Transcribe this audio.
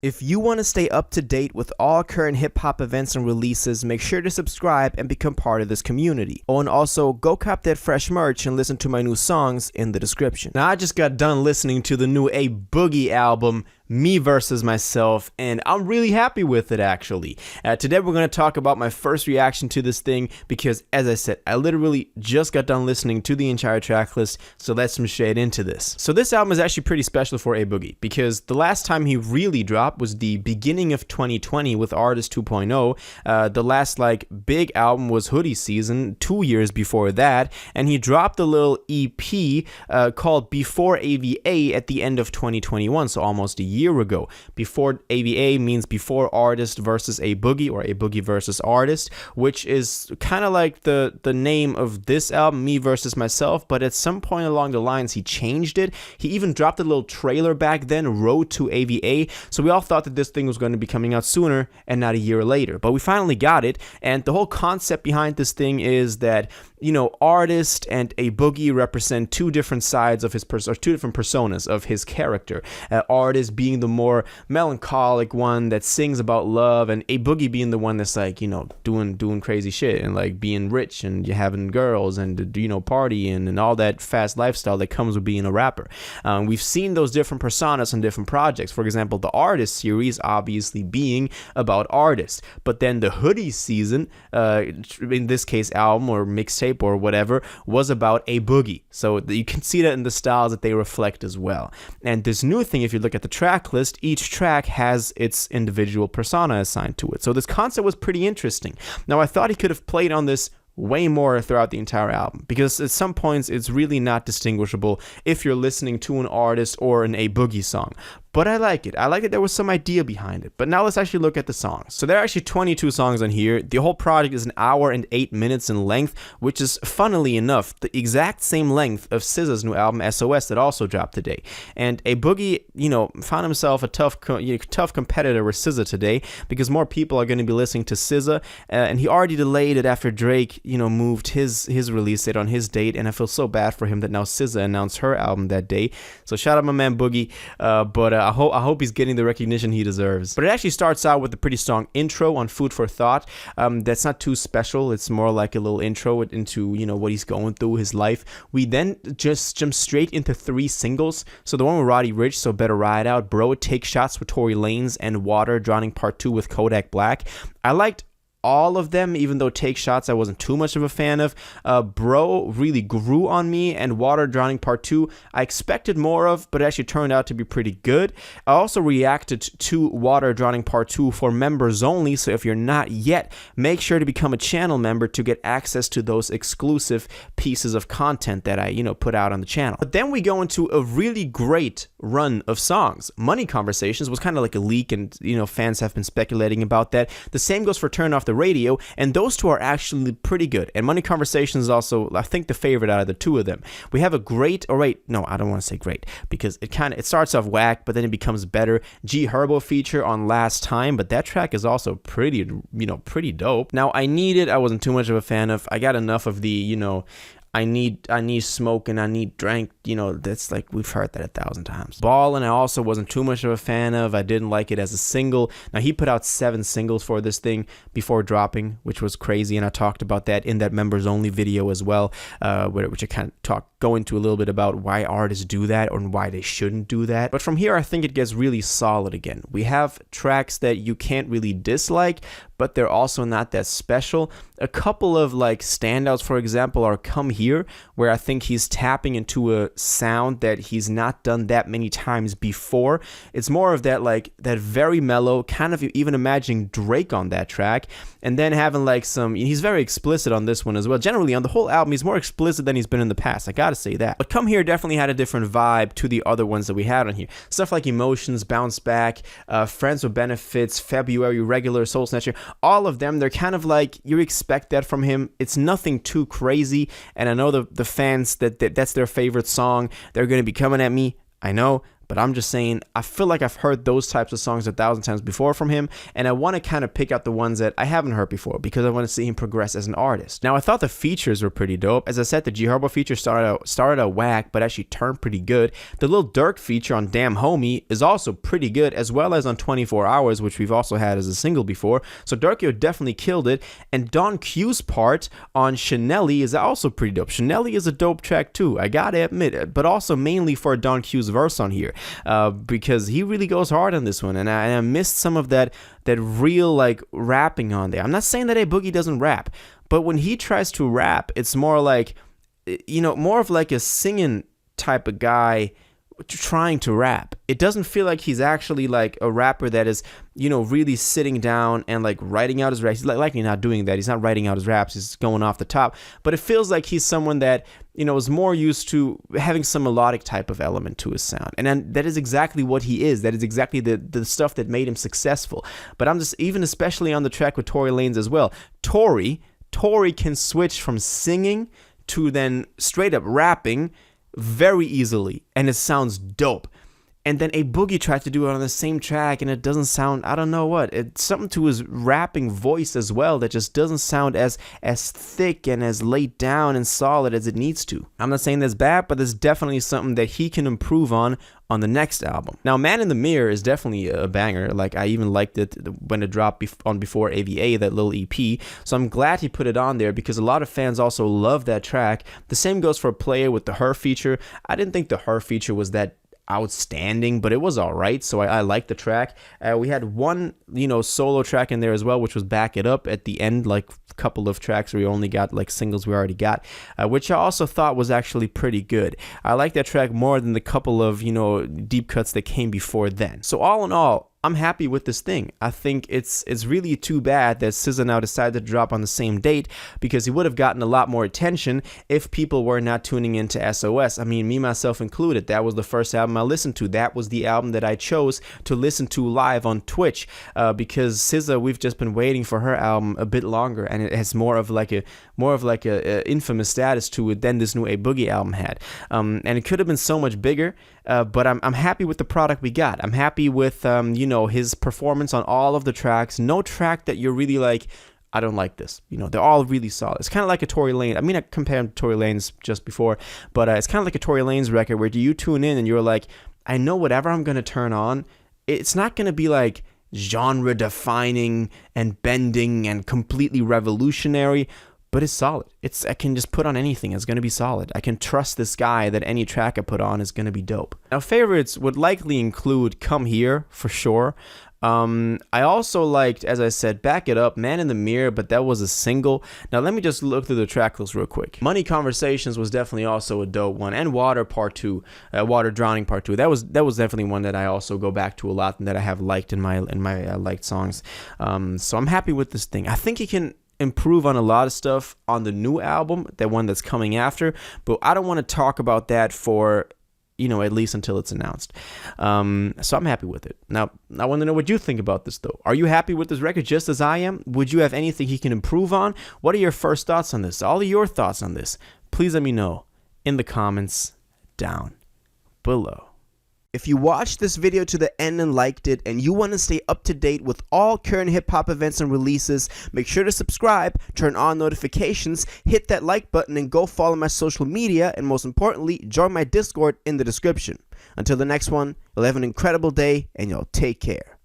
If you want to stay up to date with all current hip-hop events and releases, make sure to subscribe and become part of this community. Oh, and also, go cop that fresh merch and listen to my new songs in the description. Now, I just got done listening to the new A Boogie album, Me Versus Myself, and I'm really happy with it, actually. Today, we're going to talk about my first reaction to this thing because, as I said, I literally just got done listening to the entire track list, so let's jump straight into this. So this album is actually pretty special for A Boogie because the last time he really dropped was the beginning of 2020 with Artist 2.0. The last big album was Hoodie Season 2 years before that, and he dropped a little EP called Before AVA at the end of 2021, so almost a year ago. Before AVA means Before Artist versus A Boogie, or A Boogie versus Artist, which is kind of like the name of this album, Me Versus Myself, but at some point along the lines he changed it. He even dropped a little trailer back then, Road to AVA, so we all thought that this thing was going to be coming out sooner and not a year later, but we finally got it. And the whole concept behind this thing is that, you know, Artist and A Boogie represent two different sides of his or two different personas of his character. Artist being the more melancholic one that sings about love, and A Boogie being the one that's like, you know, doing crazy shit and like being rich and you having girls and, you know, partying and all that fast lifestyle that comes with being a rapper. We've seen those different personas on different projects. For example, the Artist series obviously being about Artists, but then the Hoodie season, in this case album or mixtape or whatever, was about A Boogie. So you can see that in the styles that they reflect as well. And this new thing, if you look at the track list, each track has its individual persona assigned to it. So this concept was pretty interesting. Now, I thought he could have played on this way more throughout the entire album, because at some points it's really not distinguishable if you're listening to an Artist or an A Boogie song. But I like it. I like that there was some idea behind it. But now let's actually look at the songs. So there are actually 22 songs on here. The whole project is 1 hour and 8 minutes in length, which is, funnily enough, the exact same length of SZA's new album SOS that also dropped today. And A Boogie, you know, found himself a tough competitor with SZA today, because more people are going to be listening to SZA, and he already delayed it after Drake, you know, moved his release date on his date, and I feel so bad for him that now SZA announced her album that day. So shout out my man Boogie, but I hope he's getting the recognition he deserves. But it actually starts out with a pretty strong intro on Food for Thought. That's not too special. It's more like a little intro into, you know, what he's going through, his life. We then just jump straight into 3 singles. So the one with Roddy Ricch, So Better Ride Out, Bro, Take Shots with Tory Lanez, and Water, Drowning Part 2 with Kodak Black. I liked all of them, even though Take Shots I wasn't too much of a fan of. Bro really grew on me, and Water, Drowning Part 2 I expected more of, but it actually turned out to be pretty good. I also reacted to Water, Drowning Part 2 for members only, so if you're not yet, make sure to become a channel member to get access to those exclusive pieces of content that I, you know, put out on the channel. But then we go into a really great run of songs. Money Conversations was kind of like a leak, and, you know, fans have been speculating about that. The same goes for Turn Off the Radio, and those two are actually pretty good. And Money Conversations is also, I think, the favorite out of the two of them. We have a great, or wait, no, I don't want to say great, because it starts off whack, but then it becomes better. G Herbo feature on Last Time, but that track is also pretty, you know, pretty dope. Now, I wasn't too much of a fan of. I got enough of the, you know, I need smoke and I need drink, you know, that's like, we've heard that 1,000 times. Ballin' I also wasn't too much of a fan of. I didn't like it as a single. Now, he put out 7 singles for this thing before dropping, which was crazy, and I talked about that in that members only video as well, which I kind of go into a little bit about why artists do that or why they shouldn't do that. But from here, I think it gets really solid again. We have tracks that you can't really dislike, but they're also not that special. A couple of like standouts, for example, are Come Here, where I think he's tapping into a sound that he's not done that many times before. It's more of that, like, that very mellow, kind of even imagining Drake on that track, and then having like he's very explicit on this one as well. Generally, on the whole album, he's more explicit than he's been in the past. I gotta say that. But Come Here definitely had a different vibe to the other ones that we had on here. Stuff like Emotions, Bounce Back, Friends with Benefits, February, Regular, Soul Snatcher, all of them, they're kind of like, you expect that from him. It's nothing too crazy, and I know the fans that's their favorite song. They're going to be coming at me, I know, But I'm just saying, I feel like I've heard those types of songs 1,000 times before from him, and I want to kind of pick out the ones that I haven't heard before because I want to see him progress as an artist. Now, I thought the features were pretty dope. As I said, the G Herbo feature started out whack, but actually turned pretty good. The Lil Durk feature on Damn Homie is also pretty good, as well as on 24 Hours, which we've also had as a single before. So Durkio definitely killed it. And Don Q's part on Chanelly is also pretty dope. Chanelly is a dope track too, I gotta admit it, but also mainly for Don Q's verse on here. Because he really goes hard on this one, and I missed some of that real like rapping on there. I'm not saying that A Boogie doesn't rap, but when he tries to rap, it's more like, you know, more of like a singing type of guy trying to rap. It doesn't feel like he's actually like a rapper that is, you know, really sitting down and like writing out his raps. He's likely not doing that. He's not writing out his raps. He's going off the top. But it feels like he's someone that, you know, is more used to having some melodic type of element to his sound. And then that is exactly what he is. That is exactly the stuff that made him successful. But I'm just, even especially on the track with Tory Lanez as well, Tory can switch from singing to then straight up rapping very easily, and it sounds dope. And then A Boogie tried to do it on the same track, and it doesn't sound, I don't know what, it's something to his rapping voice as well that just doesn't sound as thick and as laid down and solid as it needs to. I'm not saying that's bad, but there's definitely something that he can improve on the next album. Now, Man in the Mirror is definitely a banger. Like, I even liked it when it dropped on Before AVA, that little EP. So I'm glad he put it on there because a lot of fans also love that track. The same goes for Player with the Her feature. I didn't think the Her feature was that outstanding, but it was all right. So I liked the track. We had one, you know, solo track in there as well, which was Back It Up at the end, like a couple of tracks where we only got like singles we already got, which I also thought was actually pretty good. I like that track more than the couple of, you know, deep cuts that came before then. So all in all, I'm happy with this thing. I think it's really too bad that SZA now decided to drop on the same date, because he would have gotten a lot more attention if people were not tuning into SOS. I mean, me, myself included. That was the first album I listened to. That was the album that I chose to listen to live on Twitch, because SZA, we've just been waiting for her album a bit longer, and it has more of like a infamous status to it than this new A Boogie album had. And it could have been so much bigger, but I'm happy with the product we got. I'm happy with you know, his performance on all of the tracks. No track that you're really like, I don't like this. You know, they're all really solid. It's kind of like a Tory Lanez. I mean, I compared him to Tory Lanez just before, but it's kind of like a Tory Lanez record where you tune in and you're like, I know whatever I'm going to turn on, it's not going to be like genre defining and bending and completely revolutionary, but it's solid. I can just put on anything. It's going to be solid. I can trust this guy that any track I put on is going to be dope. Now, favorites would likely include Come Here for sure. I also liked, as I said, Back It Up, Man in the Mirror, but that was a single. Now let me just look through the track list real quick. Money Conversations was definitely also a dope one, and Water Part 2, Water Drowning Part 2. That was definitely one that I also go back to a lot and that I have liked in my liked songs. So I'm happy with this thing. I think he can improve on a lot of stuff on the new album, the one that's coming after, but I don't want to talk about that for, you know, at least until it's announced. So I'm happy with it. Now, I want to know what you think about this, though. Are you happy with this record just as I am? Would you have anything he can improve on? What are your first thoughts on this? All of your thoughts on this, please let me know in the comments down below. If you watched this video to the end and liked it, and you want to stay up to date with all current hip-hop events and releases, make sure to subscribe, turn on notifications, hit that like button, and go follow my social media, and most importantly, join my Discord in the description. Until the next one, you'll have an incredible day, and you'll take care.